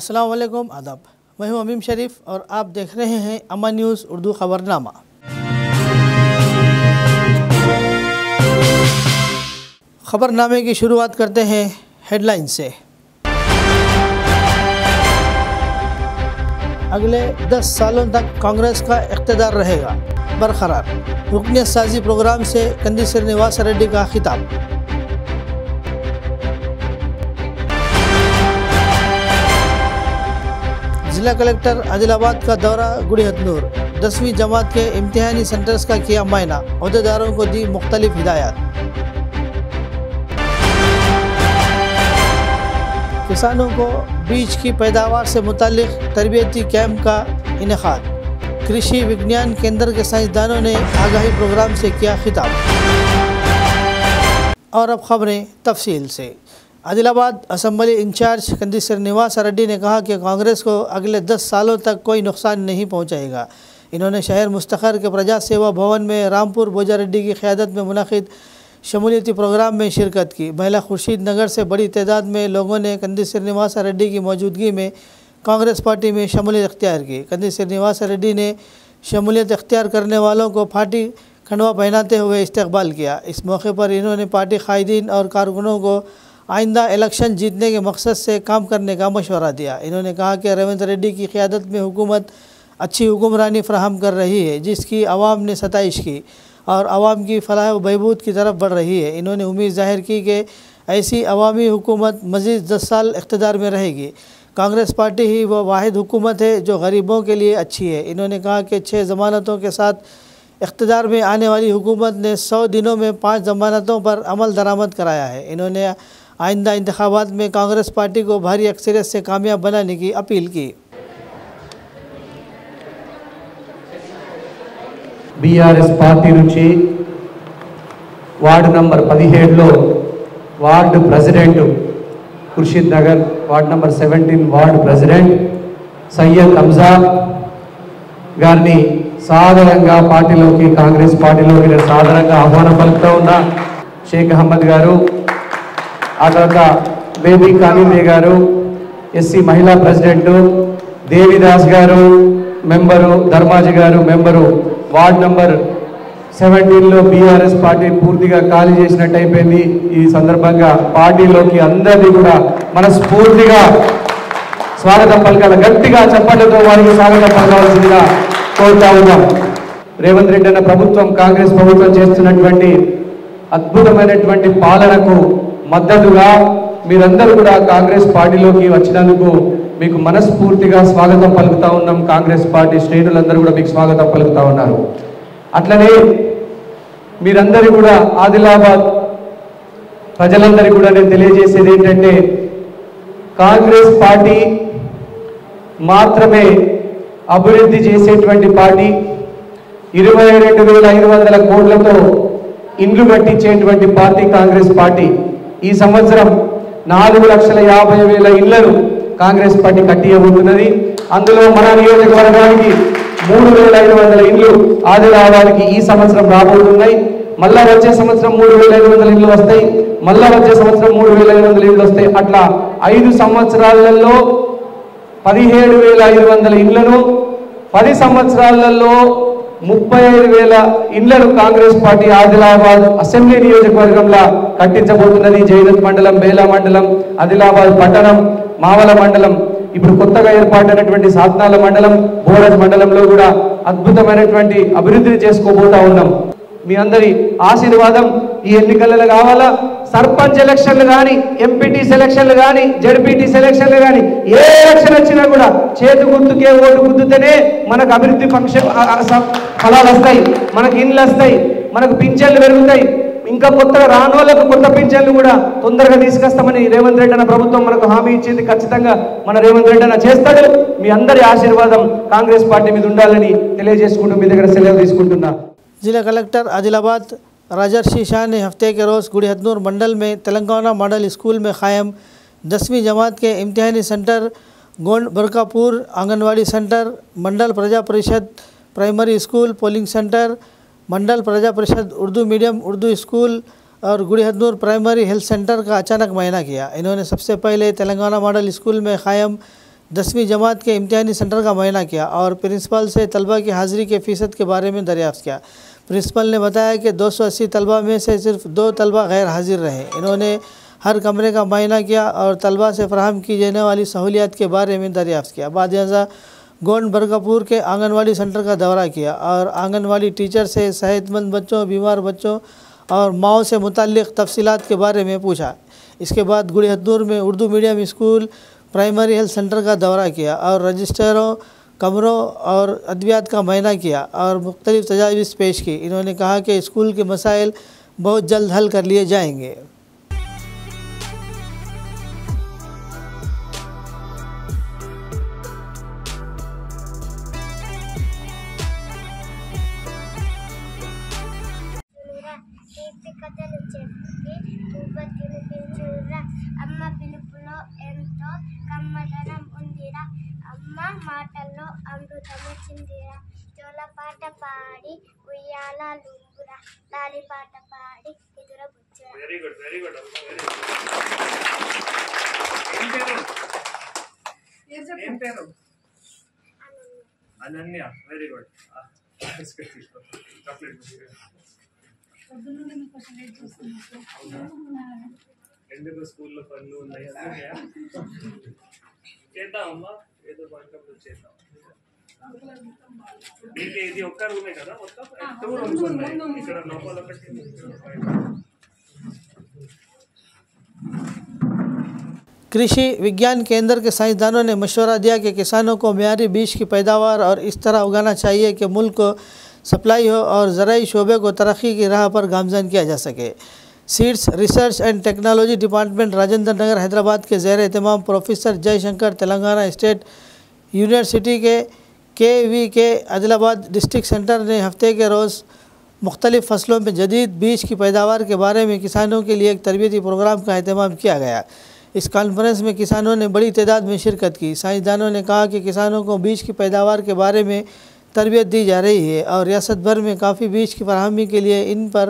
अस्सलाम वालेकुम, आदाब। मैं हूं अमीम शरीफ और आप देख रहे हैं अमन न्यूज़ उर्दू खबरनामा। खबरनामे की शुरुआत करते हैं हेडलाइन से। अगले 10 सालों तक कांग्रेस का इक़्तिदार रहेगा बरकरार, रुकनियत साजी प्रोग्राम से कंदी श्रीनिवास रेड्डी का खिताब। जिला कलेक्टर आदिलाबाद का दौरा गुड़ी हथनूर, 10वीं जमात के इम्तिहानी सेंटर्स का किया मायना, अहदेदारों को दी मुख्तलिफ हिदायत। किसानों को बीज की पैदावार से मुतालिक तरबियती कैंप का इनेकाद, कृषि विज्ञान केंद्र के साइंसदानों ने आगाही प्रोग्राम से किया खिताब। और अब खबरें तफसील से। आदिलाबाद असम्बली इंचार्ज कंदी श्रीनिवास रेड्डी ने कहा कि कांग्रेस को अगले 10 सालों तक कोई नुकसान नहीं पहुंचाएगा। इन्होंने शहर मुस्तखर के प्रजा सेवा भवन में रामपुर बोजा रेड्डी की क़यादत में मुनक़िद शमूलियती प्रोग्राम में शिरकत की। महिला खुर्शीद नगर से बड़ी तादाद में लोगों ने कंदी श्रीनिवास रेड्डी की मौजूदगी में कांग्रेस पार्टी में शमूलियत अख्तियार की। कंदी श्रीनिवास रेड्डी ने शमूलियत अख्तियार करने वालों को पार्टी खंडवा पहनाते हुए इस्तकबाल किया। इस मौके पर इन्होंने पार्टी कायदीन और कारकुनों को आइंदा इलेक्शन जीतने के मकसद से काम करने का मशवरा दिया। इन्होंने कहा कि रेवंत रेड्डी की क़यादत में हुकूमत अच्छी हुक्मरानी फराहम कर रही है, जिसकी आवाम ने सताइश की और आवाम की फलाह व बहबूद की तरफ बढ़ रही है। इन्होंने उम्मीद जाहिर की कि ऐसी अवामी हुकूमत मज़ीद 10 साल इक़्तिदार में रहेगी। कांग्रेस पार्टी ही वो वाहिद हुकूमत है जो गरीबों के लिए अच्छी है। इन्होंने कहा कि 6 ज़मानतों के साथ इक़्तिदार में आने वाली हुकूमत ने 100 दिनों में 5 ज़मानतों पर अमल दरामद कराया है। इन्होंने आइंदा इंतखाबात में कांग्रेस पार्टी को भारी अक्सरियत से कामयाब बनाने की अपील की। बीआरएस पार्टी నుంచి వార్డు నంబర్ 17లో ward president Khursheed Nagar, ward number 17 ward president Syed Hamza గారిని సాదరంగా పార్టీలోకి, కాంగ్రెస్ పార్టీలోకి సాదరంగా ఆహ్వానం పలుకుతూ ఉన్న షేక్ అహ్మద్ గారు, ఆ తర్వాత బేబీ కానిదే గారు, ఎస్సీ మహిళా ప్రెసిడెంట్ దేవిదాస్ గారు మెంబరు, ధర్మాజీ గారు మెంబరు, వార్డ్ నంబర్ 17లో బీఆర్ఎస్ పార్టీ పూర్తిగా ఖాళీ చేసినట్టు అయిపోయింది। ఈ సందర్భంగా పార్టీలోకి అందరినీ కూడా మనస్ఫూర్తిగా స్వాగతం పలకాలి, గట్టిగా చప్పట్లతో వారికి స్వాగతం పలకాల్సిందిగా కోరుతా ఉన్నాం। రేవంత్ రెడ్డి అన్న ప్రభుత్వం, కాంగ్రెస్ ప్రభుత్వం చేస్తున్నటువంటి అద్భుతమైనటువంటి పాలనకు మద్దతుగా మీరందరూ కూడా కాంగ్రెస్ పార్టీలోకి వచ్చినందుకు మీకు మనస్ఫూర్తిగా స్వాగతం పలుకుతా ఉన్నాం। కాంగ్రెస్ పార్టీ శ్రేణులందరూ కూడా మీకు స్వాగతం పలుకుతా ఉన్నారు। అట్లనే మీరందరూ కూడా ఆదిలాబాద్ ప్రజలందరికీ కూడా నేను తెలియజేసేది ఏంటంటే, కాంగ్రెస్ పార్టీ మాత్రమే అభివృద్ధి చేసేటువంటి పార్టీ। 22,500 కోట్లతో ఇండ్లు కట్టించేటువంటి పార్టీ కాంగ్రెస్ పార్టీ। ఈ సంవత్సరం 4,50,000 ఇళ్లను కాంగ్రెస్ పార్టీ కట్టియబోతున్నది। అందులో మన నియోజకవర్గానికి 3,500 ఇండ్లు ఆదిలాబాద్కి ఈ సంవత్సరం రాబోతున్నాయి। మళ్ళా వచ్చే సంవత్సరం 3,500 ఇండ్లు వస్తాయి, మళ్ళా వచ్చే సంవత్సరం 3,500 ఇండ్లు వస్తాయి। అట్లా 5 సంవత్సరాలలో 17,500 ఇండ్లను, 10 సంవత్సరాలలో 35,000 ఇండ్లను కాంగ్రెస్ పార్టీ ఆదిలాబాద్ అసెంబ్లీ నియోజకవర్గంలో కట్టించబోతున్నది। జైనత్ మండలం, బేలా మండలం, ఆదిలాబాద్ పట్టణం, మావల మండలం, ఇప్పుడు కొత్తగా ఏర్పాటైనటువంటి సాత్నాల మండలం, బోరజ్ మండలంలో కూడా అద్భుతమైనటువంటి అభివృద్ధిని చేసుకోబోతా ఉన్నాం। మీ అందరి ఆశీర్వాదం ఈ ఎన్నికలలో కావాలా। సర్పంచ్ ఎలక్షన్లు కానీ, ఎంపీటీ సెలక్షన్లు కానీ, జడ్పీటీ సెలక్షన్లు కానీ, ఏ ఎలక్షన్ వచ్చినా కూడా చేతి గుర్తుకే ఓటు గుద్దుతేనే మనకు అభివృద్ధి ఫలాలు వస్తాయి, మనకు ఇండ్లు వస్తాయి, మనకు పింఛన్లు పెరుగుతాయి। ఇంకా కొత్తగా రానోళ్ళకు కొత్త పింఛన్లు కూడా తొందరగా తీసుకొస్తామని రేవంత్ రెడ్డి అన్న ప్రభుత్వం మనకు హామీ ఇచ్చింది। ఖచ్చితంగా మన రేవంత్ రెడ్డి అన్న చేస్తాడు। మీ అందరి ఆశీర్వాదం కాంగ్రెస్ పార్టీ మీద ఉండాలని తెలియజేసుకుంటూ మీ దగ్గర సెలవు తీసుకుంటున్నా। जिला कलेक्टर आदिलाबाद राजर्षि शाह ने हफ्ते के रोज़ गुड़ी हथनूर मंडल में तेलंगाना मॉडल स्कूल में कायम 10वीं जमात के इम्तिहानी सेंटर, गोंड बरकापुर आंगनवाड़ी सेंटर, मंडल प्रजा परिषद प्राइमरी स्कूल पोलिंग सेंटर, मंडल प्रजा परिषद उर्दू मीडियम उर्दू स्कूल और Gudi Hatnur primary health centre का अचानक मुआयना किया। इन्होंने सबसे पहले तेलंगाना मॉडल स्कूल में कायम 10वीं जमात के इम्तिहानी सेंटर का मुआयना किया और प्रिंसिपल से तलबा की हाज़िरी के फ़ीसद के बारे में दरियाफ़्त किया। प्रिंसिपल ने बताया कि 280 तलबा में से सिर्फ 2 तलबा गैर हाजिर रहे। इन्होंने हर कमरे का मुआयना किया और तलबा से फराहम की जाने वाली सहूलियात के बारे में दरियाफ़्त किया। बाद गोंड बरकापुर के आंगनवाड़ी सेंटर का दौरा किया और आंगनवाड़ी टीचर से सेहतमंद बच्चों, बीमार बच्चों और माओ से मुताल्लिक़ तफसीलात के बारे में पूछा। इसके बाद गुड़िहद्दूर में Urdu medium school primary health centre का दौरा किया और रजिस्टरों, कमरों और अद्वियात का मुआयना किया और मुख्तलिफ़ तजावीज़ पेश की। इन्होंने कहा कि स्कूल के मसाइल बहुत जल्द हल कर लिए जाएंगे। అమ్మ పిలుపులో ఎంతో కమ్మదనం ఉందిరా, అమ్మ మాటల్లో అమృతము చిందిరా, జోలపాట పాడి ఉయ్యాల లూగురా, లాలిపాట పాడి ఎదుర బుచ్చురా. Very good, very good. ఏం పేరు? అనన్య. Very good. ఎందుకు స్కూల్లో పనులు ఉన్నాయి? చేద్దామమ్మా, ఏదో పనులు చేద్దాం. ఇది ఒక్క రూమే కదా, మొత్తం 2 రూమ్స్ ఉన్నాయి. ఇక్కడ లోపల ఒకటి. कृषि विज्ञान केंद्र के साइंसदानों ने मशवरा दिया कि किसानों को मियारी बीज की पैदावार और इस तरह उगाना चाहिए कि मुल्क को सप्लाई हो और ज़राई शोबे को तरक्की की राह पर गामज़न किया जा सके। Seeds research and technology department Rajendra Nagar Hyderabad के ज़ेर एहतमाम professor Jayashankar Telangana state university के KVK आदिलाबाद डिस्ट्रिक्ट सेंटर ने हफ्ते के रोज़ मुख्तलिफ़ फसलों में जदीद बीज की पैदावार के बारे में किसानों के लिए एक तरबियती प्रोग्राम का अहतमाम किया गया। इस कॉन्फ्रेंस में किसानों ने बड़ी तादाद में शिरकत की। साइंसदानों ने कहा कि किसानों को बीज की पैदावार के बारे में तरबियत दी जा रही है और रियासत भर में काफ़ी बीज की फराहमी के लिए इन पर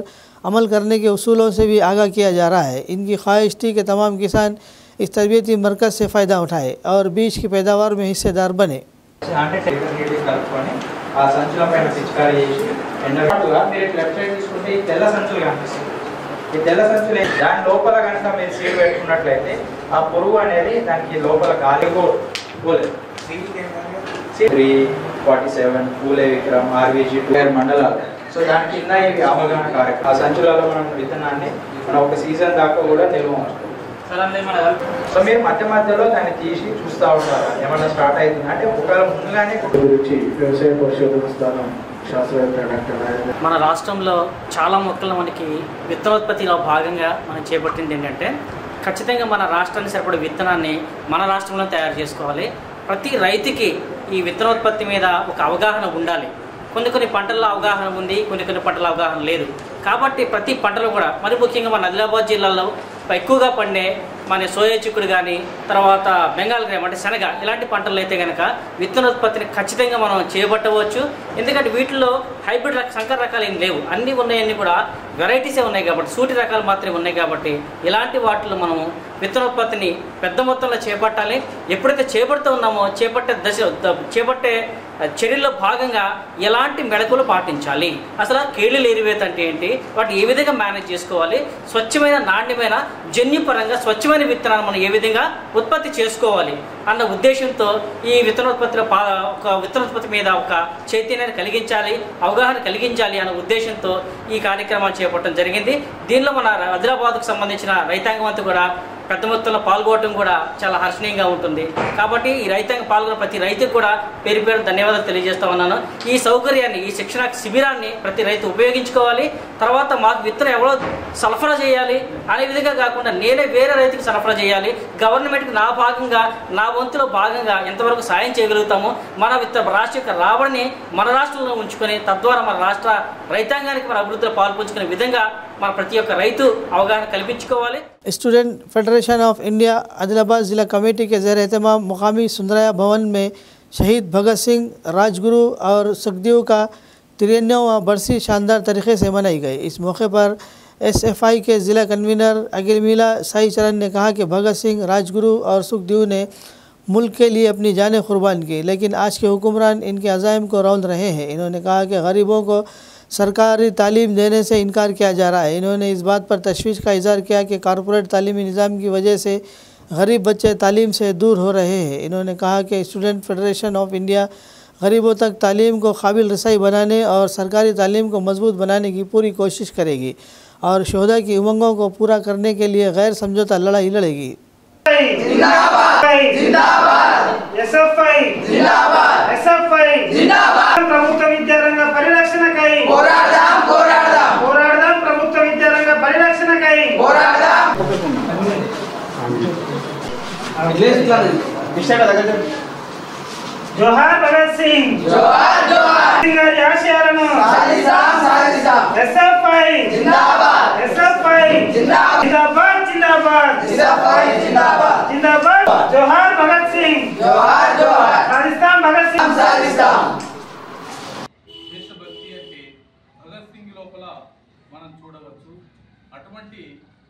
अमल करने के उसूलों से भी आगाह किया जा रहा है। इनकी ख्वाहिश थी कि तमाम किसान इस तरबियती मरकज़ से फ़ायदा उठाए और बीज की पैदावार में हिस्सेदार बने। ఈ తెల్ల సంచులు దాని లోపల కనుక మీరు సీడ్ పెట్టుకున్నట్లయితే ఆ పురుగు అనేది దానికి లోపల గాలి పోలేదు. 347 పూలే విక్రమ్ ఆర్వీజీ 2 మండలాలు. సో దాని కింద ఇవి అవగాహన కార్యక్రమం. ఆ సంచులలో మనం విత్తనాన్ని మనం ఒక సీజన్ దాకా కూడా నిల్వ ఉంచుతాం. సో మీరు మధ్య మధ్యలో దాన్ని తీసి చూస్తూ ఉంటారు ఏమన్నా స్టార్ట్ అవుతుంది అంటే ఒకవేళ ముందుగానే వ్యవసాయ పరిశోధన స్థానం మన రాష్ట్రంలో చాలా మొక్కలు మనకి విత్తనోత్పత్తిలో భాగంగా మనం చేపట్టింది ఏంటంటే ఖచ్చితంగా మన రాష్ట్రానికి సరిపడే విత్తనాన్ని మన రాష్ట్రంలో తయారు చేసుకోవాలి. ప్రతి రైతుకి ఈ విత్తనోత్పత్తి మీద ఒక అవగాహన ఉండాలి. కొన్ని పంటల్లో అవగాహన ఉంది, కొన్ని పంటల అవగాహన లేదు. కాబట్టి ప్రతి పంటలో కూడా మరి ముఖ్యంగా మన ఆదిలాబాద్ జిల్లాలో ఎక్కువగా పండే మన సోయా చిక్కుడు కానీ తర్వాత బెంగాల్ గ్రామ్ అంటే శనగ ఇలాంటి పంటలు అయితే కనుక విత్తనోత్పత్తిని ఖచ్చితంగా మనం చేపట్టవచ్చు. ఎందుకంటే వీటిలో హైబ్రిడ్ సంకర రకాలు ఏం లేవు, అన్నీ ఉన్నాయన్నీ కూడా వెరైటీసే ఉన్నాయి కాబట్టి సూటి రకాలు మాత్రమే ఉన్నాయి కాబట్టి ఇలాంటి వాటిలో మనము విత్తనోత్పత్తిని పెద్ద మొత్తంలో చేపట్టాలి. ఎప్పుడైతే చేపడుతూ ఉన్నామో చేపట్టే చర్యల్లో భాగంగా ఎలాంటి మెళకువలు పాటించాలి, అసలు కేళీలు ఏరివేత అంటే ఏంటి, వాటి ఏ విధంగా మేనేజ్ చేసుకోవాలి, స్వచ్ఛమైన నాణ్యమైన జన్యుపరంగా స్వచ్ఛమైన విత్తనాలు మనం ఏ విధంగా ఉత్పత్తి చేసుకోవాలి అన్న ఉద్దేశంతో ఈ విత్తనోత్పత్తి మీద ఒక చైతన్యాన్ని కలిగించాలి, అవగాహన కలిగించాలి అన్న ఉద్దేశంతో ఈ కార్యక్రమాలు చేపట్టడం జరిగింది. దీనిలో మన ఆదిలాబాద్కు సంబంధించిన రైతాంగం అంతా కూడా పెద్ద మొత్తంలో పాల్గొనడం కూడా చాలా హర్షణీయంగా ఉంటుంది. కాబట్టి ఈ రైతాంగం పాల్గొన్న ప్రతి రైతుకు కూడా పేరు పేరు ధన్యవాదాలు తెలియజేస్తా ఉన్నాను. ఈ సౌకర్యాన్ని ఈ శిక్షణ శిబిరాన్ని ప్రతి రైతు ఉపయోగించుకోవాలి. తర్వాత మాకు విత్తనం ఎవరో సరఫరా చేయాలి అనే విధంగా కాకుండా నేనే వేరే రైతుకి సరఫరా చేయాలి. గవర్నమెంట్కి నా భాగంగా నా వంతులో భాగంగా ఎంతవరకు సాయం చేయగలుగుతామో మన రాష్ట్ర యొక్క రాబడిని మన రాష్ట్రంలో ఉంచుకొని తద్వారా మన రాష్ట్ర రైతాంగానికి మన అభివృద్ధిలో పాల్పంచుకునే విధంగా మన ప్రతి ఒక్క రైతు అవగాహన కల్పించుకోవాలి. Student federation of India Adilabad ज़िला कमेटी के ज़ेर एहतमाम मुकामी सुंदराया भवन में शहीद भगत सिंह, राजगुरु और सुखदेव का 93वां बरसी शानदार तरीके से मनाई गई। इस मौके पर SFI के ज़िला कन्वीनर अगिलमीला साई चरण ने कहा कि भगत सिंह, राजगुरु और सुखदेव ने मुल्क के लिए अपनी जानें कुर्बान की, लेकिन आज के हुक्मरान इनके अज़ाइम को रौंद रहे हैं। इन्होंने कहा कि गरीबों को सरकारी तालीम देने से इनकार किया जा रहा है। इन्होंने इस बात पर तशवीश का इज़हार किया कि कारपोरेट तालीमी निज़ाम की वजह से गरीब बच्चे तालीम से दूर हो रहे हैं। इन्होंने कहा कि स्टूडेंट फेडरेशन ऑफ इंडिया गरीबों तक तालीम को काबिल रसाई बनाने और सरकारी तालीम को मजबूत बनाने की पूरी कोशिश करेगी और शोहदा की उमंगों को पूरा करने के लिए गैर समझौता लड़ाई लड़ेगी। ప్రభుత్వ విద్యారంగ పరిరక్షణకై పోరాడదాం పోరాడదాం పోరాడదాం ప్రభుత్వ విద్యారంగ పరిరక్షణకై పోరాడదాం జోహార్ భగత్ సింగ్ జోహార్ జోహార్ సింగ్ గారి ఆశయాలను సాధిస్తాం సాధిస్తాం ఎస్ఎఫ్ఐ జిందాబాద్ ఎస్ఎఫ్ఐ జిందాబాద్ జిందాబాద్ జిందాబాద్ ఎస్ఎఫ్ఐ జిందాబాద్ జిందాబాద్ జోహార్ భగత్ సింగ్ జోహార్ జోహార్ సాధిస్తాం భగత్ సింగ్ సాధిస్తాం దేశభక్తి అంటే భగత్ సింగ్ లోపల మనం చూడవచ్చు. అటువంటి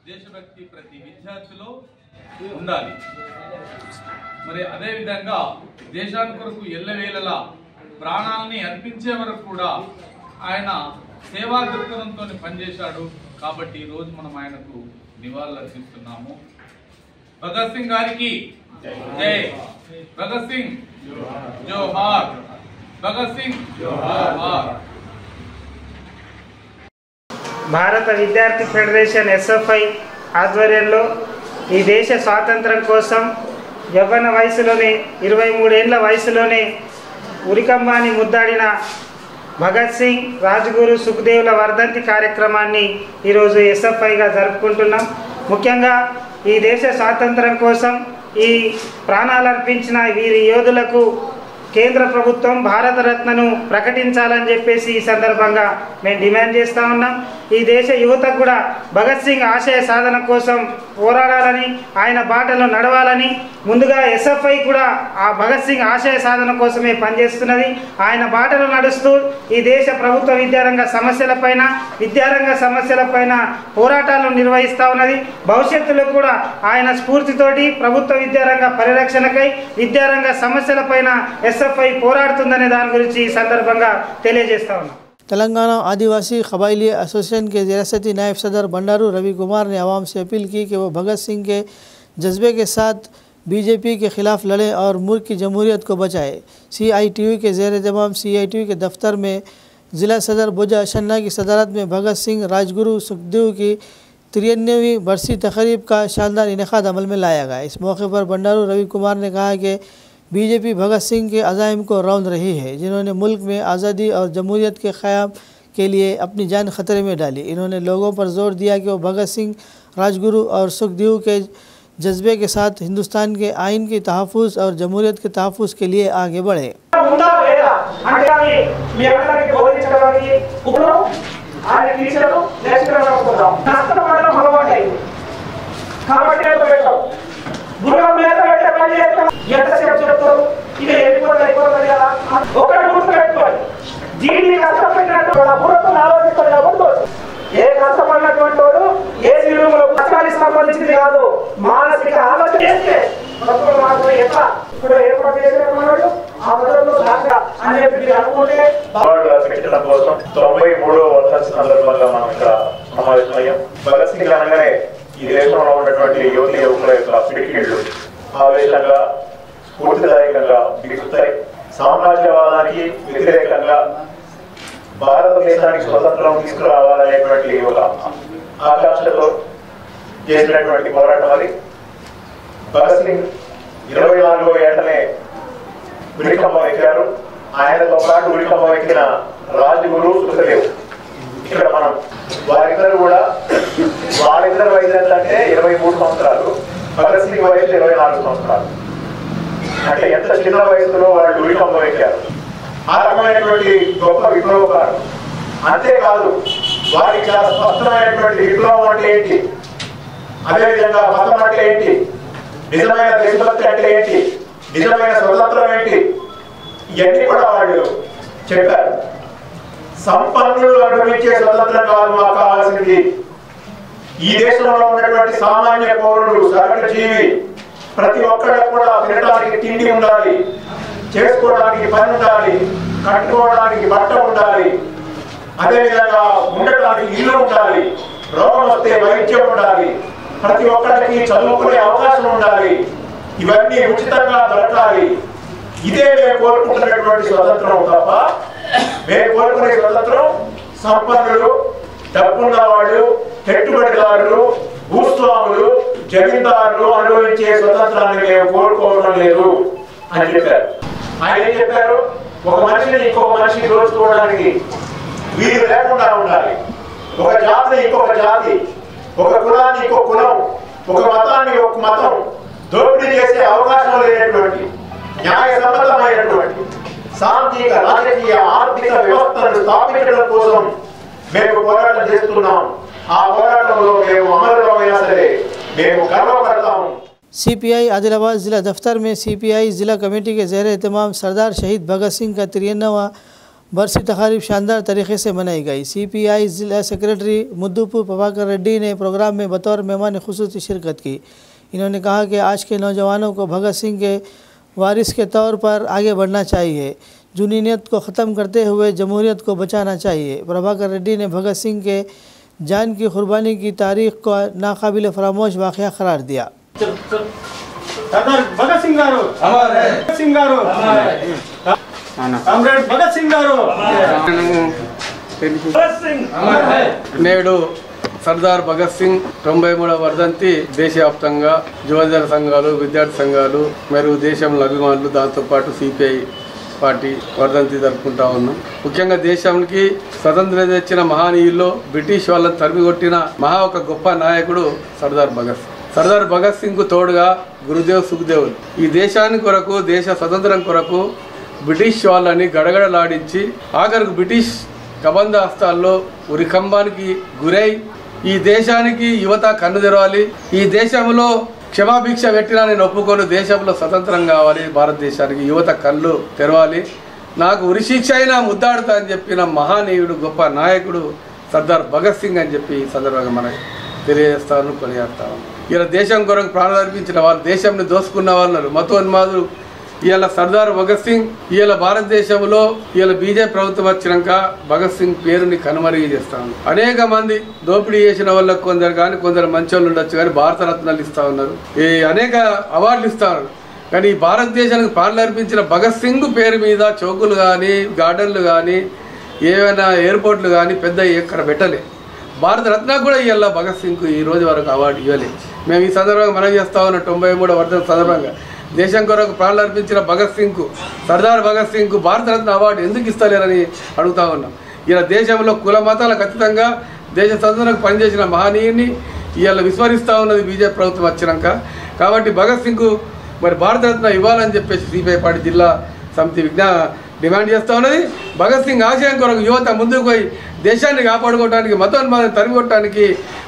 దేశభక్తి ప్రతి విద్యార్థిలో ఉండాలి. మరి అదే విధంగా దేశాని కొరకు ఎల్లవేళలా ప్రాణాలని అర్పించే వరకు కూడా ఆయన సేవా దృక్పథంతో పనిచేశాడు. కాబట్టి ఈ రోజు మనం ఆయనకు నివాళులు అర్పిస్తున్నాము. భగత్ సింగ్ గారికి జై. భగత్ సింగ్ జోహార్. భగత్ సింగ్ జోహార్. భారత విద్యార్థి ఫెడరేషన్ ఎస్ఎఫ్ఐ ఆధ్వర్యంలో ఈ దేశ స్వాతంత్రం కోసం యవ్వన వయసులోనే 23 ఏళ్ల వయసులోనే ఉరికంబాన్ని ముద్దాడిన భగత్ సింగ్, రాజ్గురు, సుఖ్దేవ్ల వర్ధంతి కార్యక్రమాన్ని ఈరోజు ఎస్ఎఫ్ఐగా జరుపుకుంటున్నాం. ముఖ్యంగా ఈ దేశ స్వాతంత్రం కోసం ఈ ప్రాణాలు అర్పించిన వీరి యోధులకు కేంద్ర ప్రభుత్వం భారతరత్నను ప్రకటించాలని చెప్పేసి ఈ సందర్భంగా మేము డిమాండ్ చేస్తూ ఉన్నాం. ఈ దేశ యువతకు కూడా భగత్ సింగ్ ఆశయ సాధన కోసం పోరాడాలని, ఆయన బాటలో నడవాలని, ముందుగా ఎస్ఎఫ్ఐ కూడా ఆ భగత్ సింగ్ ఆశయ సాధన కోసమే పనిచేస్తున్నది. ఆయన బాటలో నడుస్తూ ఈ దేశ ప్రభుత్వ విద్యారంగ సమస్యలపైన పోరాటాలను నిర్వహిస్తూ ఉన్నది. భవిష్యత్తులో కూడా ఆయన స్ఫూర్తితోటి ప్రభుత్వ విద్యారంగ పరిరక్షణకై, విద్యారంగ సమస్యలపైన ఎస్ఎఫ్ఐ పోరాడుతుందనే దాని గురించి ఈ సందర్భంగా తెలియజేస్తా ఉన్నాం. तेलंगाना आदिवासी कबायली एसोसिएशन के रियासती नायब सदर बंडारू रवि कुमार ने आवाम से अपील की कि वो भगत सिंह के जज्बे के साथ बीजेपी के ख़िलाफ़ लड़े और मुल्क की जमहूरियत को बचाए। CITU के ज़ेर तमाम CITU के दफ्तर में ज़िला सदर बोजा अशन्ना की सदारत में भगत सिंह, राजगुरु, सुखदेव की 93वीं बरसी तकरीब का शानदार इनेकाद अमल में लाया गया। इस मौके पर बंडारू रवि कुमार ने कहा कि बीजेपी भगत सिंह के अज़ाइम को रौंद रही है, जिन्होंने मुल्क में आज़ादी और जमहूरियत के क़याम के लिए अपनी जान खतरे में डाली। इन्होंने लोगों पर जोर दिया कि वो भगत सिंह, राजगुरु और सुखदेव के जज्बे के साथ हिंदुस्तान के आइन के तहफ़्फ़ुज़ और जमहूरियत के तहफ़्फ़ुज़ के लिए आगे बढ़े। జీడి కష్టపడినట్టు బుర్రతో ఆలోచిస్తాడు కాబట్టి ఏ కష్టపడినటువంటి వాడు ఏ నిలువలో పథకానికి సంబంధించింది కాదు, మానసిక ఆలోచన చేస్తే ఎట్లా ఇప్పుడు ఏర్పాటు చేసేవాడు ఆ మొదలు అని చెప్పి అనుకుంటే పెట్టడం కోసం 93వ వర్ధంతి సందర్భంగా మనం ఇక్కడ సమావేశమయ్యాం. భగత్ సింగ్ అనగానే ఈ దేశంలో ఉన్నటువంటి యువతి యువకుల యొక్క పిడికిళ్ళు ఆవేశంగా స్ఫూర్తిదాయకంగా బిగుతాయి. సామ్రాజ్యవాదానికి వ్యతిరేకంగా భారతదేశానికి స్వతంత్రం తీసుకురావాలనేటువంటి ఒక ఆకాంక్షతో చేసినటువంటి పోరాటం అది. భగత్ సింగ్ 24వ ఏటనే ఉరికంబం ఎక్కారు. ఆయనతో పాటు ఉరికంబం ఎక్కిన రాజగురు, సుఖదేవ్. ఇక్కడ మనం వారిద్దరు వయసు ఏంటంటే 23 సంవత్సరాలు, భగత్ సింగ్ వయసు 24 సంవత్సరాలు. అంటే ఎంత చిన్న వయసులో వాళ్ళు ఉరికంబం ఎక్కారు. ఆ రకమైనటువంటి గొప్ప విప్లవకారు. అంతేకాదు వారికి చాలా స్పష్టమైనటువంటి విప్లవం అంటే ఏంటి, అదేవిధంగా మతం అంటే ఏంటి, నిజమైన దేశభక్తి అంటే ఏంటి, నిజమైన స్వతంత్రం ఏంటి, ఇవన్నీ కూడా వాళ్ళు చెప్పారు. సంపన్నులు అనుభవించే స్వతంత్రం కాదు మాకు కావాల్సింది. ఈ దేశంలో ఉన్నటువంటి సామాన్య పౌరుడు, సగటు జీవి ప్రతి ఒక్కరికి కూడా తినడానికి తిండి ఉండాలి, చేసుకోవడానికి పని ఉండాలి, కట్టుకోవడానికి బట్ట ఉండాలి, అదేవిధంగా ఉండడానికి ఇల్లు ఉండాలి, రోగం వస్తే వైద్యం ఉండాలి, ప్రతి ఒక్కరికి చదువుకునే అవకాశం ఉండాలి, ఇవన్నీ ఉచితంగా దొరకాలి. ఇదే మేము కోరుకుంటున్నటువంటి స్వతంత్రం తప్ప మేము కోరుకునే స్వతంత్రం సంపన్నులు, డబ్బున్న వాళ్ళు, పెట్టుబడిదారులు, భూస్వాములు, జమీందారులు అనుభవించే స్వతంత్రాన్ని మేము కోరుకోవడం లేదు అని చెప్పారు. ఆయన ఏం చెప్పారు? ఒక మనిషిని ఇంకొక మనిషి దోచుకోవడానికి వీలు లేకుండా ఉండాలి, ఒక జాతిని ఇంకొక జాతి, ఒక కులాన్ని ఇంకొక కులం, ఒక మతాన్ని ఒక మతం దోపిడీ చేసే అవకాశం లేనటువంటి న్యాయసమ్మతమైనటువంటి సాంఘిక, రాజకీయ, ఆర్థిక వ్యవస్థను స్థాపించడం కోసం మేము పోరాటం చేస్తున్నాం. ఆ పోరాటంలో మేము అమరులమైనా సరే మేము గర్వపడతాము. CPI आदिलाबाद ज़िला दफ्तर में CPI ज़िला कमेटी के ज़ेर एहतमाम सरदार शहीद भगत सिंह का 93वां बरसी तकारीब शानदार तरीके से मनाई गई। CPI ज़िला सेक्रेटरी मुद्दुपुर प्रभाकर रेड्डी ने प्रोग्राम में बतौर मेहमान खुसूसी शिरकत की। इन्होंने कहा कि आज के नौजवानों को भगत सिंह के वारिस के तौर पर आगे बढ़ना चाहिए, जुनूनियत को ख़त्म करते हुए जमहूरियत को बचाना चाहिए। प्रभाकर रेड्डी ने भगत सिंह के जान की कुर्बानी की तारीख को नाकाबिल फरामोश वाक़या करार दिया। सरदार भगत सिंह गारू हमारे, भगत सिंह गारू हमारे, कामरेड भगत सिंह गारू भगत सिंह हमारे। నేడు సర్దార్ భగత్ సింగ్ 93వ వర్ధంతి దేశవ్యాప్తంగా యువజన సంఘాలు, విద్యార్థి సంఘాలు మరియు దేశంలో అభిమానులు, దాంతోపాటు CPI పార్టీ వర్ధంతి జరుపుకుంటా ఉన్నాం. ముఖ్యంగా దేశానికి స్వతంత్రం తెచ్చిన మహానీయుల్లో బ్రిటిష్ వాళ్ళని తరిమికొట్టిన ఒక గొప్ప నాయకుడు సర్దార్ భగత్ సింగ్. సర్దార్ భగత్ సింగ్కు తోడుగా గురుదేవ్, సుఖ్దేవులు ఈ దేశాని కొరకు, దేశ స్వతంత్రం కొరకు బ్రిటిష్ వాళ్ళని గడగడలాడించి ఆఖరికి బ్రిటిష్ కబంధ హస్తాల్లో ఉరికంబానికి గురై ఈ దేశానికి యువత కన్ను తెరవాలి, ఈ దేశంలో క్షమాభిక్ష పెట్టినా నేను ఒప్పుకోను, దేశంలో స్వతంత్రం కావాలి, భారతదేశానికి యువత కళ్ళు తెరవాలి, నాకు ఉరిశిక్ష అయినా ముద్దాడుతా అని చెప్పిన మహానీయుడు, గొప్ప నాయకుడు సర్దార్ భగత్ సింగ్ అని చెప్పి ఈ సందర్భంగా మనం తెలియజేస్తాను, కొనియాడతాను. ఇలా దేశం కొరకు ప్రాణాలు అర్పించిన వాళ్ళు, దేశంని దోసుకున్న వాళ్ళు మతోన్మాదులు ఇవాళ సర్దార్ భగత్ సింగ్ ఇవాళ భారతదేశంలో ఇవాళ బీజేపీ ప్రభుత్వం వచ్చినాక భగత్ సింగ్ పేరుని కనుమరుగు చేస్తాను. అనేక మంది దోపిడీ చేసిన వాళ్ళకు కొందరు కానీ కొందరు మంచి వాళ్ళు ఉండొచ్చు కానీ భారతరత్నాలు ఇస్తా ఉన్నారు, అనేక అవార్డులు ఇస్తారు. కానీ భారతదేశానికి ప్రాణాలు అర్పించిన భగత్ సింగ్ పేరు మీద చౌకులు కానీ, గార్డెన్లు కానీ, ఏవైనా ఎయిర్పోర్ట్లు కానీ పెద్ద ఎక్కడ పెట్టలే. భారతరత్న కూడా ఇవాళ భగత్ సింగ్కు ఈ రోజు వరకు అవార్డు ఇవ్వలే. మేము ఈ సందర్భంగా మనం చేస్తా ఉన్నాం. 93వ వర్ధంతి సందర్భంగా దేశం కొరకు ప్రాణాలు అర్పించిన భగత్ సింగ్కు, సర్దార్ భగత్ సింగ్కు భారతరత్న అవార్డు ఎందుకు ఇస్తలేరని అడుగుతా ఉన్నాం. ఇలా దేశంలో కుల మతాలకు అతీతంగా దేశ స్వతంత్రానికి పనిచేసిన మహనీయుని ఇవాళ విస్మరిస్తూ ఉన్నది బీజేపీ ప్రభుత్వం వచ్చినాక. కాబట్టి భగత్ సింగ్కు మరి భారతరత్న ఇవ్వాలని చెప్పేసి CPI పార్టీ జిల్లా సమితి డిమాండ్ చేస్తూ ఉన్నది. భగత్ సింగ్ ఆశయం కొరకు యువత ముందుకు పోయి దేశాన్ని కాపాడుకోవడానికి, మతోన్మాదాన్ని తరిమికొట్టడానికి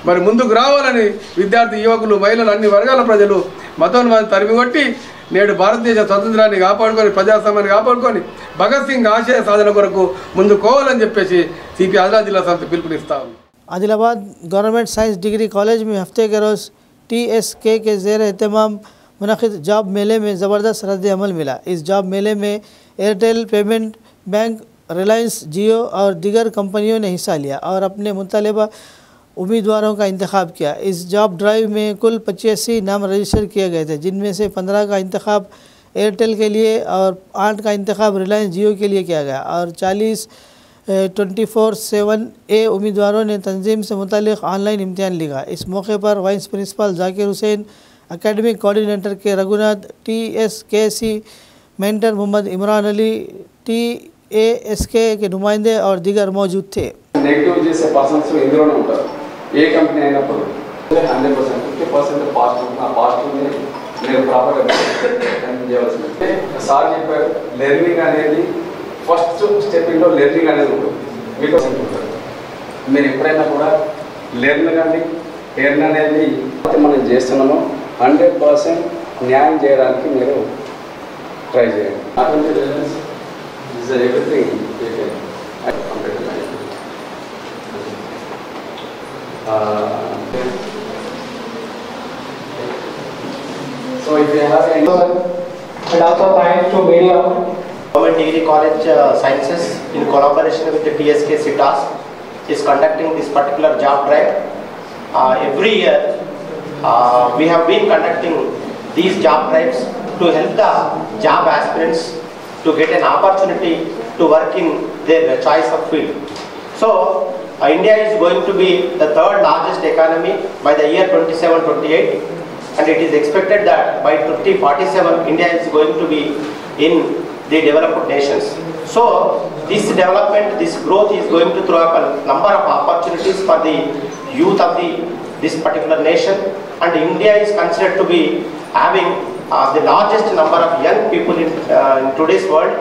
మరి ముందుకు రావాలని విద్యార్థి, యువకులు, మహిళలు, అన్ని వర్గాల ప్రజలు మతోన్మాదాన్ని తరిమికొట్టి నేడు భారతదేశ స్వతంత్రాన్ని కాపాడుకొని, ప్రజాస్వామ్యాన్ని కాపాడుకొని భగత్ సింగ్ ఆశయ సాధన కొరకు ముందుకోవాలని చెప్పేసి CPI ఆదిలాబాద్ జిల్లా సమితి పిలుపునిస్తా ఉంది. Adilabad government science degree college में हफ्ते के रोज़ TSK के ज़ेर एहतमाम मुनक़िद जॉब मेले में ज़बरदस्त रद्द अमल मिला। इस जॉब मेले में एयरटेल पेमेंट बैंक, रिलायंस जियो और दीगर कंपनियों ने हिस्सा लिया और अपने मुतलबा उम्मीदवारों का इंतखाब किया। इस जॉब ड्राइव में कुल 85 नाम रजिस्टर किए गए थे, जिनमें से 15 का इंतखाब एयरटेल के लिए और 8 का इंतखाब रिलायंस जियो के लिए किया गया और 40 24/7 उम्मीदवारों ने तंजीम से मुतालिक ऑनलाइन इम्तिहान लिखा। इस मौके पर vice principal Zakir Hussain, academic coordinator K Raghunath, TSKC mentor Mohammed Imran Ali, TASK के नुमाइंदे और दीगर मौजूद थे। నెగిటివ్ చేసే పర్సన్స్ ఇందులోనే ఉంటారు. ఏ కంపెనీ అయినప్పుడు 100% 50% పాస్ట్ ఉంటుంది. ఆ పాస్ట్ని మీరు ప్రాపర్గా చేయవలసింది. సార్ చెప్పారు, లెర్నింగ్ అనేది ఫస్ట్ స్టెప్లో లెర్నింగ్ అనేది ఉంటుంది. మీకు ఉంటుంది. మీరు ఎప్పుడైనా కూడా లెర్న్ కానీ ఎర్న్ అనేది మనం చేస్తున్నామో 100% న్యాయం చేయడానికి మీరు ట్రై చేయండి. అటువంటి everything So if they have any. And also thanks to media. Government Degree College Sciences in collaboration with the TSK CITAS is conducting this particular job drive. Every year we have been conducting these job drives to help the job aspirants to get an opportunity to work in their choice of field. So India is going to be the third largest economy by the year 27-28, and it is expected that by 2047 India is going to be in the developed nations. So this development, this growth is going to throw up a number of opportunities for the youth of this particular nation, and India is considered to be having the largest number of young people in today's world,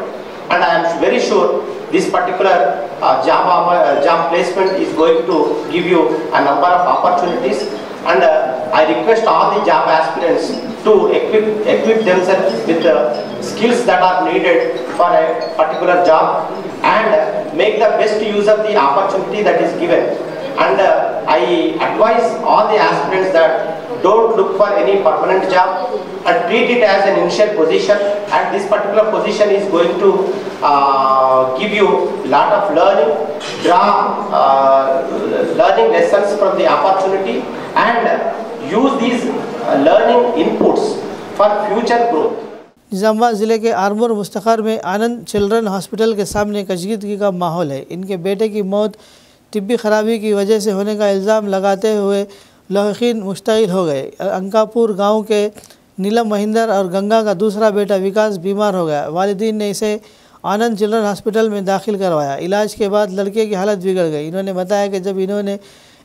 and I am very sure this particular job placement is going to give you a number of opportunities, and I request all the job aspirants to equip themselves with the skills that are needed for a particular job and make the best use of the opportunity that is given. And I advise all the aspirants that don't look for any permanent job and treat it as an initial position, and this particular position is going to give you lot of learning lessons from the opportunity, and use these learning inputs for future growth. Nizamabad ज़िले के आरमूर मुस्तखर में आनंद children hospital के सामने कशीदगी का माहौल है। इनके बेटे की मौत तिब्बी खराबी की वजह से होने का इल्ज़ाम लगाते हुए लाहिकीन मुश्तइल हो गए। अंकापुर गांव के नीलम महिंदर और गंगा का दूसरा बेटा विकास बीमार हो गया। वालिदीन ने इसे आनंद चिल्ड्रन हॉस्पिटल में दाखिल करवाया। इलाज के बाद लड़के की हालत बिगड़ गई। इन्होंने बताया कि जब इन्होंने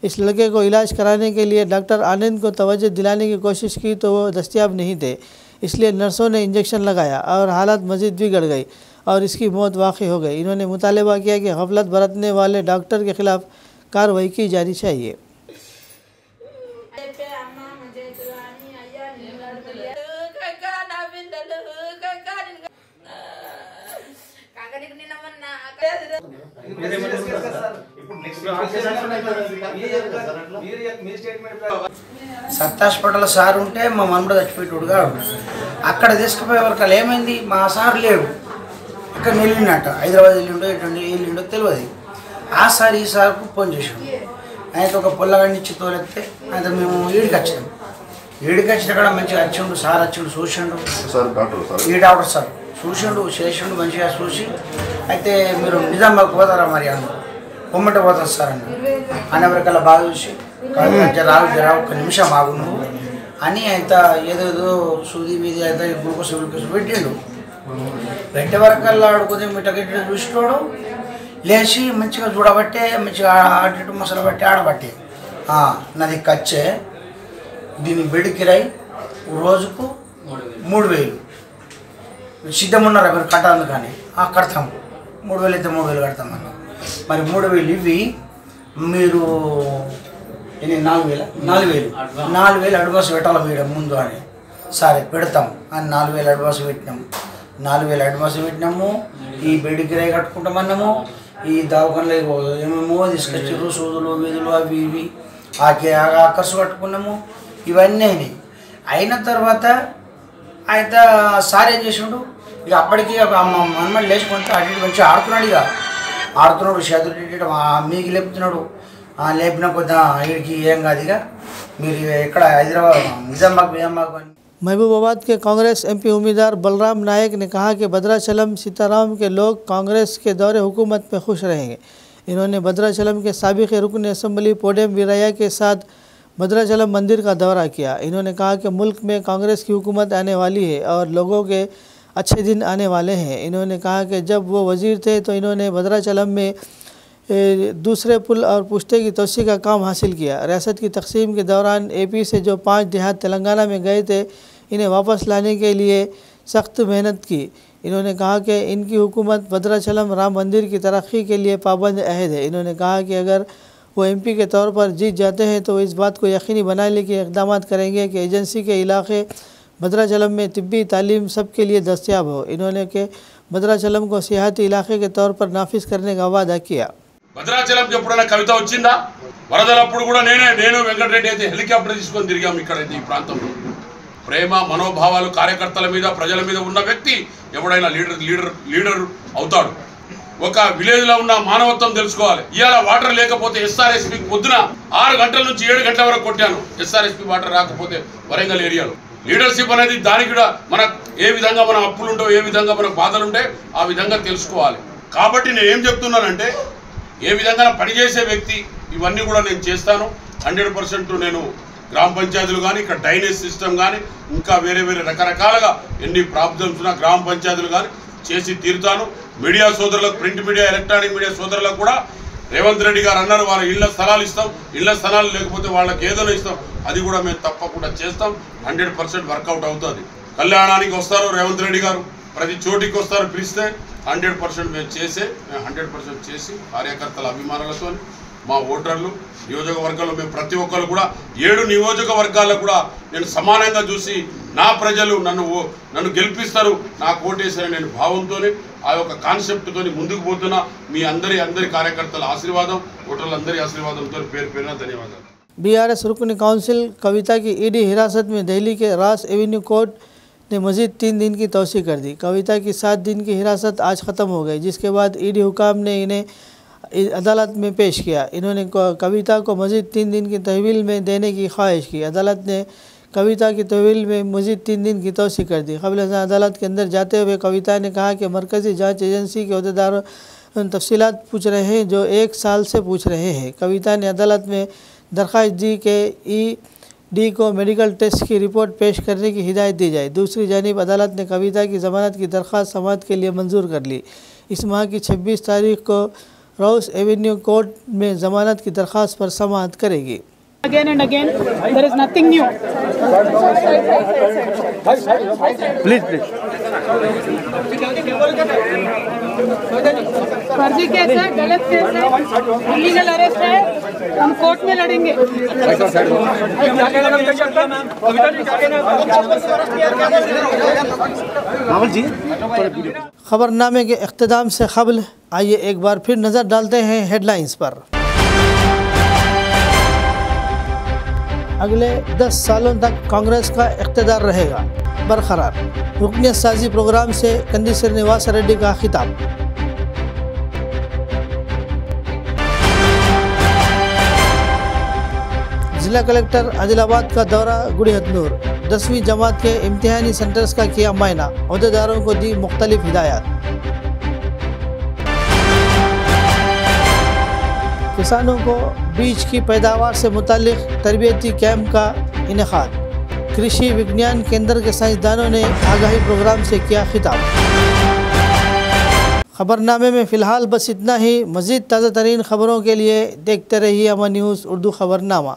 इस लड़के को इलाज कराने के लिए डॉक्टर आनंद को तवज्जो दिलाने की कोशिश की तो वो दस्तयाब नहीं थे, इसलिए नर्सों ने इंजेक्शन लगाया और हालत मज़ीद बिगड़ गई और इसकी मौत वाक़ई हो गई। इन्होंने मुतालबा किया कि गफलत बरतने वाले डॉक्टर के ख़िलाफ़ कार्रवाई की जानी चाहिए। సత్ హాస్పిటల్ సార్ ఉంటే మా మనబడు చచ్చిపోయేటోడుగా అక్కడ తీసుకుపోయే వరకు ఏమైంది, మా సార్ లేడు, ఇక్కడ వెళ్ళినట్ట హైదరాబాద్ వెళ్ళిండో ఎటువంటి వెళ్ళిండో తెలియదు. ఆ సార్ ఈ సార్కు ఫోన్ చేసాడు. ఆయనతో ఒక పొల్లగాడిని ఇచ్చి తోలెత్తే ఆయన మేము ఈడికి వచ్చినాం. ఈడికి వచ్చిన కూడా మంచిగా వచ్చిండు, సార్ వచ్చిండు, చూసిండు, ఈ డాక్టర్ సార్ చూసిండు, చేసిండు, మంచిగా చూసి అయితే మీరు నిజామాబాద్ పోతారా మరి అన్న పొమ్మట పోతారు సార్ అన్న అన్నవరకల్లా బాగా చూసి రావు ఒక్క నిమిషం ఆగు నువ్వు అని అయితే ఏదేదో సూది మీది అయితే గ్లూకోజ్ పెట్టిండు. పెట్టే వరకల్లా ఆడుకుని మిట్టగట్టి చూసినోడు లేచి మంచిగా చూడబట్టే మంచిగా అటు మసాలా బట్టి ఆడబట్టే నాది కచ్చే దీని బెడ్ కిరాయి రోజుకు 3000 సిద్ధమున్నారా మీరు కట్టాలి కానీ కడతాం 3000 అయితే 3000 కడతాం అన్న. మరి 3000 ఇవి మీరు 4000 అడ్వాన్స్ పెట్టాలి మేడం ముందు అని. సరే పెడతాం అని 4000 అడ్వాన్స్ పెట్టినాము. 4000 అడ్వాన్స్ పెట్టినాము. ఈ బెడ్ కిరాయి కట్టుకుంటామన్నాము. ఈ దవాఖానలో ఏమేమో తీసుకొచ్చారు, సూదులు వీధులు అవి ఇవి ఆ ఖర్చు కట్టుకున్నాము. ఇవన్నీ అయినాయి. అయిన తర్వాత అయితే సార్ ఏం చేసిండు, ఇక అప్పటికి మనమని లేచుకుంటే అటు మంచిగా ఆడుతున్నాడు. ఇక ఆడుతున్నాడు, చదువు మీకు లేపుతున్నాడు. లేపిన కొద్దిగా వీడికి ఏం కాదు, ఇక మీరు ఎక్కడ హైదరాబాద్ నిజామాబాద్ महबूबाबाद के कांग्रेस एमपी उम्मीदवार बलराम नायक ने कहा कि भद्राचलम सीताराम के लोग कांग्रेस के दौरे हुकूमत में खुश रहेंगे। इन्होंने भद्राचलम के साबिक़ रुकन असम्बली पोडेम वीरैया के साथ भद्राचलम मंदिर का दौरा किया। इन्होंने कहा कि मुल्क में कांग्रेस की हुकूमत आने वाली है और लोगों के अच्छे दिन आने वाले हैं। इन्होंने कहा कि जब वो वज़ीर थे तो इन्होंने भद्राचलम में दूसरे पुल और पुश्ते की तोसी का काम हासिल किया। रियासत की तकसीम के दौरान एपी से जो 5 देहात तेलंगाना में गए थे, इन्हें वापस लाने के लिए सख्त मेहनत की। इन्होंने कहा कि इनकी हुकूमत भद्राचलम राम मंदिर की तरक्की के लिए पाबंद अहद है। इन्होंने कहा कि अगर वो एमपी के तौर पर जीत जाते हैं तो इस बात को यकीनी बनाने के इक़दाम करेंगे कि एजेंसी के इलाके भद्राचलम में तिब्बी तालीम सबके लिए दस्तयाब हो। इन्होंने के भद्राचलम को सियाहती इलाके के तौर पर नाफिज करने का वादा किया। భద్రాచలంకి ఎప్పుడైనా కవిత వచ్చిందా? వరదలప్పుడు కూడా నేను వెంకటరెడ్డి అయితే హెలికాప్టర్ తీసుకొని తిరిగాము ఇక్కడైతే ఈ ప్రాంతంలో. ప్రేమ మనోభావాలు కార్యకర్తల మీద ప్రజల మీద ఉన్న వ్యక్తి ఎవడైనా లీడర్ అవుతాడు. ఒక విలేజ్లో ఉన్న మానవత్వం తెలుసుకోవాలి. ఇవాళ వాటర్ లేకపోతే ఎస్ఆర్ఎస్పి పొద్దున 6 గంటల నుంచి 7 గంటల వరకు కొట్టాను. ఎస్ఆర్ఎస్పి వాటర్ రాకపోతే వరంగల్ ఏరియాలో లీడర్షిప్ అనేది దానికి కూడా మన ఏ విధంగా మన అప్పులుంటో ఏ విధంగా మన బాధలుంటే ఆ విధంగా తెలుసుకోవాలి. కాబట్టి నేను ఏం చెప్తున్నానంటే ఏ విధంగా పనిచేసే వ్యక్తి ఇవన్నీ కూడా నేను చేస్తాను. 100% నేను గ్రామ పంచాయతీలు కానీ ఇక్కడ డ్రైనేజ్ సిస్టమ్ కానీ ఇంకా వేరే రకరకాలుగా ఎన్ని ప్రాబ్లమ్స్ ఉన్నా గ్రామ పంచాయతీలు కానీ చేసి తీరుతాను. మీడియా సోదరులకు, ప్రింట్ మీడియా, ఎలక్ట్రానిక్ మీడియా సోదరులకు కూడా రేవంత్ రెడ్డి గారు అన్నారు వాళ్ళ ఇళ్ల స్థలాలు ఇస్తాం, ఇళ్ల స్థలాలు లేకపోతే వాళ్ళకి ఏదైనా ఇస్తాం, అది కూడా మేము తప్పకుండా చేస్తాం. 100% వర్కౌట్ అవుతుంది. కళ్యాణానికి వస్తారు రేవంత్ రెడ్డి గారు, ప్రతి చోటికి వస్తారు పిలిస్తే 100% మేము 100% చేసి కార్యకర్తల అభిమానులతో మా ఓటర్లు నియోజకవర్గాల్లో మేము ప్రతి ఒక్కరు కూడా 7 నియోజకవర్గాల్లో కూడా నేను సమానంగా చూసి నా ప్రజలు నన్ను గెలిపిస్తారు, నాకు ఓటేసారని నేను భావంతోనే ఆ యొక్క కాన్సెప్ట్తో ముందుకు పోతున్నా. మీ అందరి కార్యకర్తల ఆశీర్వాదం, ఓటర్లందరి ఆశీర్వాదంతో పేరు పేరున ధన్యవాదాలు. बीआरएस रुकन काउंसिल कविता की ईडी हिरासत में दिल्ली के रास एवेन्यू कोर्ट ने मजीद 3 दिन की तौसीह कर दी। कविता की 7 दिन की हिरासत आज ख़त्म हो गई, जिसके बाद ईडी हुकाम ने इन्हें अदालत में पेश किया। इन्होंने कविता को मजीद 3 दिन की तहवील में देने की ख्वाहिश की। अदालत ने कविता की तहवील में मजीद 3 दिन की तौसीह कर दी। क़ब्ल अदालत के अंदर जाते हुए कविता ने कहा कि मरकज़ी जाँच एजेंसी के अहदेदारों तफसीलात पूछ रहे हैं जो 1 साल से पूछ रहे हैं। कविता ने अदालत में दरख्वास्त दी कि ईडी को मेडिकल टेस्ट की रिपोर्ट पेश करने की हिदायत दी जाए। दूसरी जानिब अदालत ने कविता की ज़मानत की दरख्वास्त समाअत के लिए मंजूर कर ली। इस माह की 26 तारीख को राउस एवेन्यू कोर्ट में ज़मानत की दरख्वास्त पर समाअत करेगी। Again and again, there is nothing new. Please. फर्जी केस है, गलत केस है, इलीगल अरेस्ट है, हम कोर्ट में लड़ेंगे। खबरनामे के इख्तिताम से क़ब्ल आइए एक बार फिर नज़र डालते हैं हेडलाइंस पर। अगले 10 सालों तक कांग्रेस का इख्तिदार रहेगा बरकरार। रुकनियत साजी प्रोग्राम से कंदी निवास रेड्डी का खिताब। जिला कलेक्टर आदिलाबाद का दौरा गुड़ी हथनूर। 10वीं जमात के इम्तिहानी सेंटर्स का किया मायना, अहदेदारों को दी मुख्तलिफ हिदायत। किसानों को बीज की पैदावार से मुताल्लिक़ तरबियती कैंप का इनेकाद। कृषि विज्ञान केंद्र के साइंसदानों ने आगाही प्रोग्राम से किया खिताब। खबरनामे में फ़िलहाल बस इतना ही। मज़ीद ताज़ा तरीन खबरों के लिए देखते रहिए अमन न्यूज़ उर्दू खबरनामा।